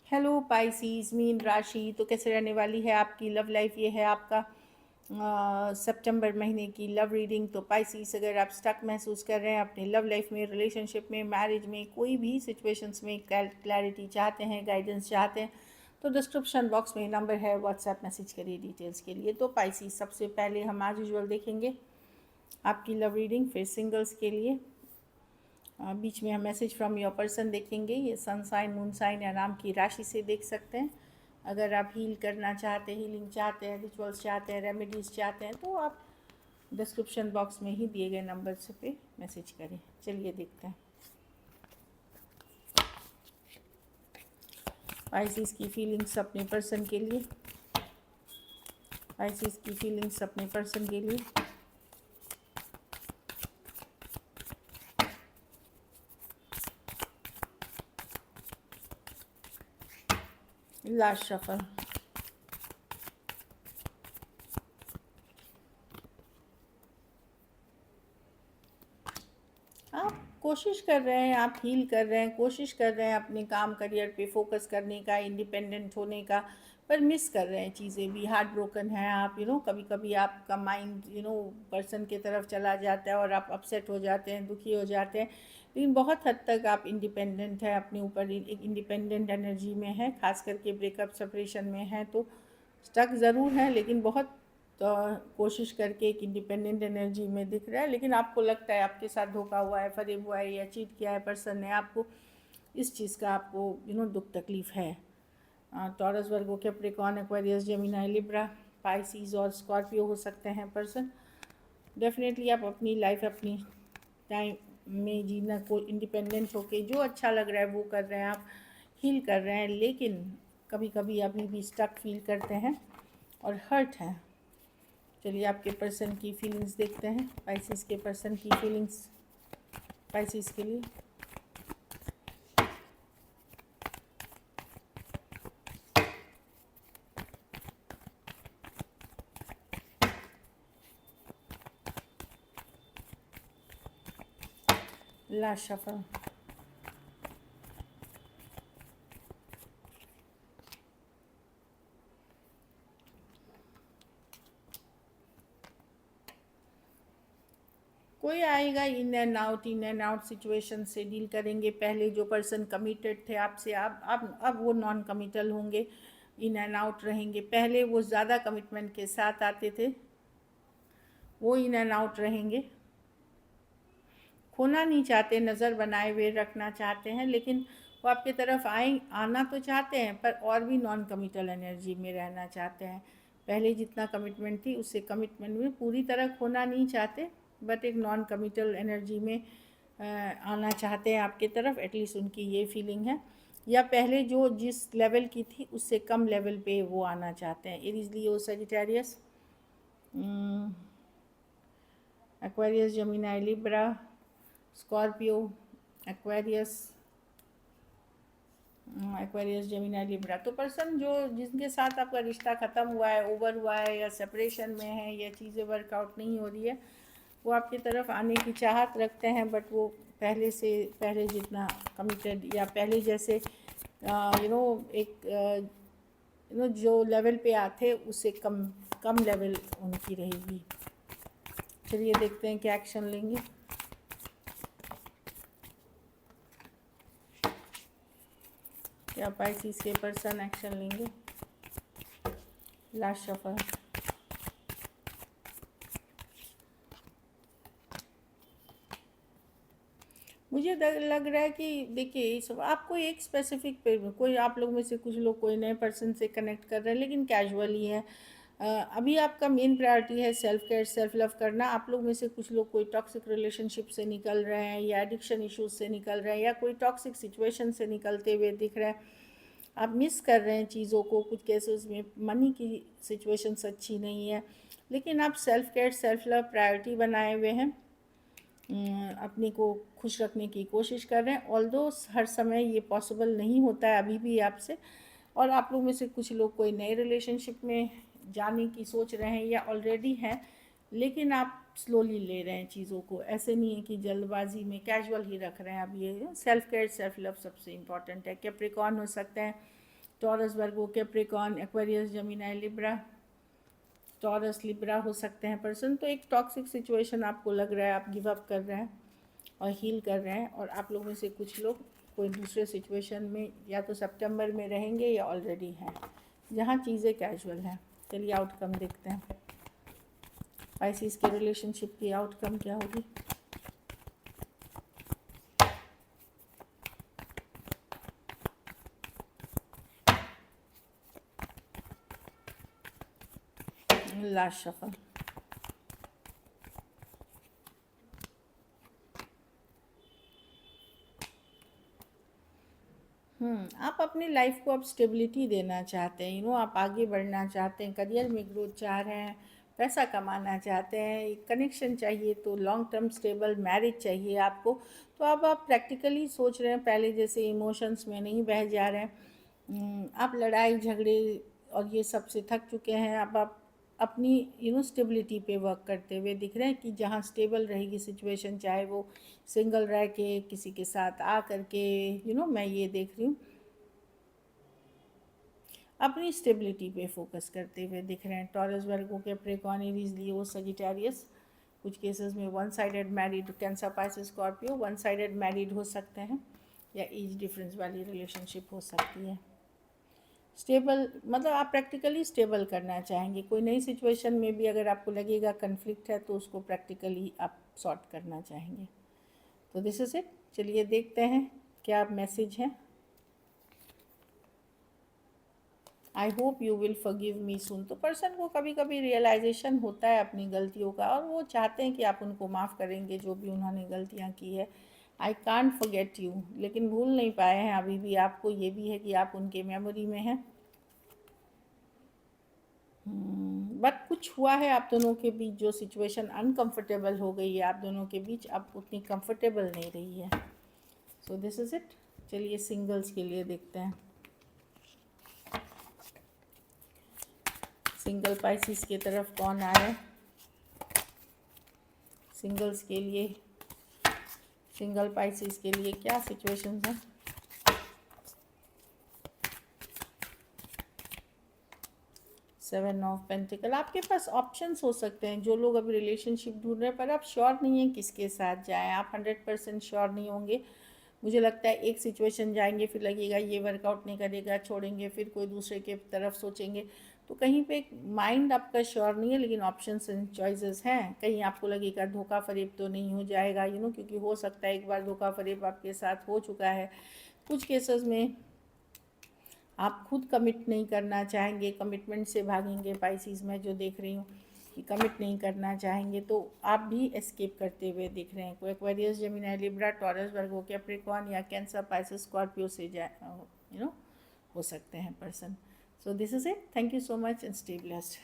Hello Pisces mean राशि, तो कैसे रहने वाली है आपकी लव लाइफ। ये है आपका सितंबर महीने की लव रीडिंग। तो पाइसीज, अगर आप स्टक महसूस कर रहे हैं अपनी लव लाइफ में, रिलेशनशिप में, मैरिज में, कोई भी सिचुएशंस में क्लैरिटी चाहते हैं, गाइडेंस चाहते हैं, तो डिस्क्रिप्शन बॉक्स में नंबर है, व्हाट्सएप मैसेज करिए डिटेल्स के लिए। तो पाइसीज, सबसे पहले हम आज यूजुअल देखेंगे आपकी लव रीडिंग, फिर सिंगल्स के लिए बीच में हम मैसेज फ्रॉम योर पर्सन देखेंगे। ये सन साइन, मून साइन या नाम की राशि से देख सकते हैं। अगर आप हील करना चाहते हैं, हीलिंग चाहते हैं, रिचुअल्स चाहते हैं, रेमेडीज़ चाहते हैं, तो आप डिस्क्रिप्शन बॉक्स में ही दिए गए नंबर से पे मैसेज करें। चलिए देखते हैं पाइसिस की फीलिंग्स अपने पर्सन के लिए। पाइसिस की फीलिंग्स अपने पर्सन के लिए। Last shuffle. आप कोशिश कर रहे हैं, आप हील कर रहे हैं, कोशिश कर रहे हैं अपने काम करियर पे फोकस करने का, इंडिपेंडेंट होने का, पर मिस कर रहे हैं चीज़ें भी। हार्ट ब्रोकन है आप, कभी कभी आपका माइंड पर्सन की तरफ चला जाता है और आप अपसेट हो जाते हैं, दुखी हो जाते हैं। लेकिन बहुत हद तक आप इंडिपेंडेंट है, अपने ऊपर एक इंडिपेंडेंट एनर्जी में है, खास करके ब्रेकअप सेपरेशन में है तो स्टक ज़रूर है, लेकिन बहुत तो कोशिश करके एक इंडिपेंडेंट एनर्जी में दिख रहा है। लेकिन आपको लगता है आपके साथ धोखा हुआ है, फरेब हुआ है या चीट किया है पर्सन ने आपको, इस चीज़ का आपको दुख तकलीफ है। Taurus, Virgo, Capricorn, Aquarius, Gemini, Libra, Pisces और स्कॉर्पियो हो सकते हैं पर्सन। डेफिनेटली आप अपनी लाइफ अपनी टाइम में जीना को इंडिपेंडेंट होके जो अच्छा लग रहा है वो कर रहे हैं, आप हील कर रहे हैं, लेकिन कभी कभी अभी भी स्टक फील करते हैं और हर्ट है। चलिए आपके पर्सन की फीलिंग्स देखते हैं, पाइसिस के पर्सन की फीलिंग्स पाइसिस के लिए। Last shuffle. कोई आएगा, in and out, in and out situation से डील करेंगे। पहले जो पर्सन कमिटेड थे आपसे, अब वो नॉन कमिटल होंगे, इन एंड आउट रहेंगे। पहले वो ज़्यादा कमिटमेंट के साथ आते थे, वो इन एंड आउट रहेंगे। खोना नहीं चाहते, नज़र बनाए हुए रखना चाहते हैं, लेकिन वो आपकी तरफ आना तो चाहते हैं, पर और भी नॉन कमिटल एनर्जी में रहना चाहते हैं। पहले जितना कमिटमेंट थी उससे कमिटमेंट में पूरी तरह खोना नहीं चाहते, बट एक नॉन कमिटल एनर्जी में आना चाहते हैं आपकी तरफ, एटलीस्ट उनकी ये फीलिंग है। या पहले जो जिस लेवल की थी उससे कम लेवल पे वो आना चाहते हैं। Aries, Leo, Sagittarius, Aquarius, Gemini, Libra, Scorpio, Aquarius, Aquarius, Gemini, Libra. तो पर्सन जो जिनके साथ आपका रिश्ता ख़त्म हुआ है, ओवर हुआ है या सेपरेशन में है या चीज़ें वर्कआउट नहीं हो रही है, वो आपकी तरफ आने की चाहत रखते हैं, बट वो पहले जितना कमिटेड या पहले जैसे एक जो लेवल पे आते उससे कम लेवल उनकी रहेगी। चलिए देखते हैं क्या एक्शन लेंगे। क्या पाइसिस के पर्सन एक्शन लेंगे। Last shuffle. मुझे लग रहा है कि देखिए इस आपको एक स्पेसिफिक पे कोई, आप लोग में से कुछ लोग कोई नए पर्सन से कनेक्ट कर रहे हैं, लेकिन कैजुअली है। अभी आपका मेन प्रायोरिटी है सेल्फ केयर, सेल्फ लव करना। आप लोग में से कुछ लोग कोई टॉक्सिक रिलेशनशिप से निकल रहे हैं या एडिक्शन इश्यूज से निकल रहे हैं या कोई टॉक्सिक सिचुएशन से निकलते हुए दिख रहे हैं। आप मिस कर रहे हैं चीज़ों को। कुछ केसेस में मनी की सिचुएशंस अच्छी नहीं है, लेकिन आप self care, self love priority बनाए हुए हैं, अपने को खुश रखने की कोशिश कर रहे हैं। ऑल्दो हर समय ये पॉसिबल नहीं होता है अभी भी आपसे। और आप लोग में से कुछ लोग कोई नए रिलेशनशिप में जाने की सोच रहे हैं या ऑलरेडी हैं, लेकिन आप स्लोली ले रहे हैं चीज़ों को, ऐसे नहीं है कि जल्दबाजी में, कैजुअल ही रख रहे हैं। अब ये सेल्फ केयर सेल्फ लव सबसे इम्पॉर्टेंट है। कैप्रिकॉर्न हो सकते हैं, taurus Virgo, Capricorn, Aquarius, Gemini, Libra, taurus, Libra हो सकते हैं पर्सन। तो एक टॉक्सिक सिचुएशन आपको लग रहा है, आप गिव अप कर रहे हैं और हील कर रहे हैं, और आप लोगों में से कुछ लोग कोई दूसरे सिचुएशन में या तो सितंबर में रहेंगे या ऑलरेडी हैं, जहाँ चीज़ें कैजुअल हैं। चलिए आउटकम देखते हैं, पाइसिस के रिलेशनशिप की आउटकम क्या होगी। लास्ट शफल, आप अपनी लाइफ को अब स्टेबिलिटी देना चाहते हैं, आप आगे बढ़ना चाहते हैं, करियर में ग्रोथ चाह रहे हैं, पैसा कमाना चाहते हैं, एक कनेक्शन चाहिए, तो लॉन्ग टर्म स्टेबल मैरिज चाहिए आपको। तो अब आप प्रैक्टिकली सोच रहे हैं, पहले जैसे इमोशंस में नहीं बह जा रहे हैं। आप लड़ाई झगड़े और ये सब से थक चुके हैं। अब आप अपनी स्टेबिलिटी पे वर्क करते हुए दिख रहे हैं कि जहाँ स्टेबल रहेगी सिचुएशन, चाहे वो सिंगल रह के किसी के साथ आ करके, मैं ये देख रही हूँ अपनी स्टेबिलिटी पे फोकस करते हुए दिख रहे हैं। Taurus, Virgo, Capricorn, Aries, Leo, Sagittarius, कुछ केसेस में one sided married, cancer, Pisces, Scorpio one sided married हो सकते हैं, या एज डिफरेंस वाली रिलेशनशिप हो सकती है। स्टेबल मतलब आप प्रैक्टिकली स्टेबल करना चाहेंगे। कोई नई सिचुएशन में भी अगर आपको लगेगा कन्फ्लिक्ट है, तो उसको प्रैक्टिकली आप सॉर्ट करना चाहेंगे। तो दिस इज़ इट। चलिए देखते हैं क्या मैसेज है। I hope you will forgive me soon. तो पर्सन को कभी कभी रियलाइजेशन होता है अपनी गलतियों का, और वो चाहते हैं कि आप उनको माफ़ करेंगे जो भी उन्होंने गलतियाँ की है। आई कांट फॉरगेट यू, लेकिन भूल नहीं पाए हैं अभी भी आपको। ये भी है कि आप उनके मेमोरी में हैं। बट कुछ हुआ है आप दोनों के बीच, जो सिचुएशन अनकंफर्टेबल हो गई है आप दोनों के बीच, अब उतनी कंफर्टेबल नहीं रही है। So this is it. चलिए सिंगल्स के लिए देखते हैं। सिंगल पाइसिस की तरफ कौन आ रहा है सिंगल्स के लिए, सिंगल पाइसिस के लिए क्या सिचुएशंस हैं। सेवन ऑफ पेंटिकल, आपके पास ऑप्शंस हो सकते हैं। जो लोग अभी रिलेशनशिप ढूंढ रहे हैं, पर आप श्योर नहीं हैं किसके साथ जाएं, आप 100% श्योर नहीं होंगे। मुझे लगता है एक सिचुएशन जाएंगे, फिर लगेगा ये वर्कआउट नहीं करेगा, छोड़ेंगे, फिर कोई दूसरे के तरफ सोचेंगे। तो कहीं पे माइंड आपका श्योर नहीं है, लेकिन ऑप्शंस एंड चॉइसेस हैं। कहीं आपको लगेगा धोखा फरेब तो नहीं हो जाएगा, क्योंकि हो सकता है एक बार धोखा फरेब आपके साथ हो चुका है। कुछ केसेस में आप खुद कमिट नहीं करना चाहेंगे, कमिटमेंट से भागेंगे। पाइसिस में जो देख रही हूँ कि कमिट नहीं करना चाहेंगे, तो आप भी एस्केप करते हुए दिख रहे हैं। कोई Aquarius, Gemini, Libra, taurus, Virgo, Capricorn या कैंसर, पाइसिस, स्कॉर्पियो से हो सकते हैं person. So this is it. Thank you so much and stay blessed.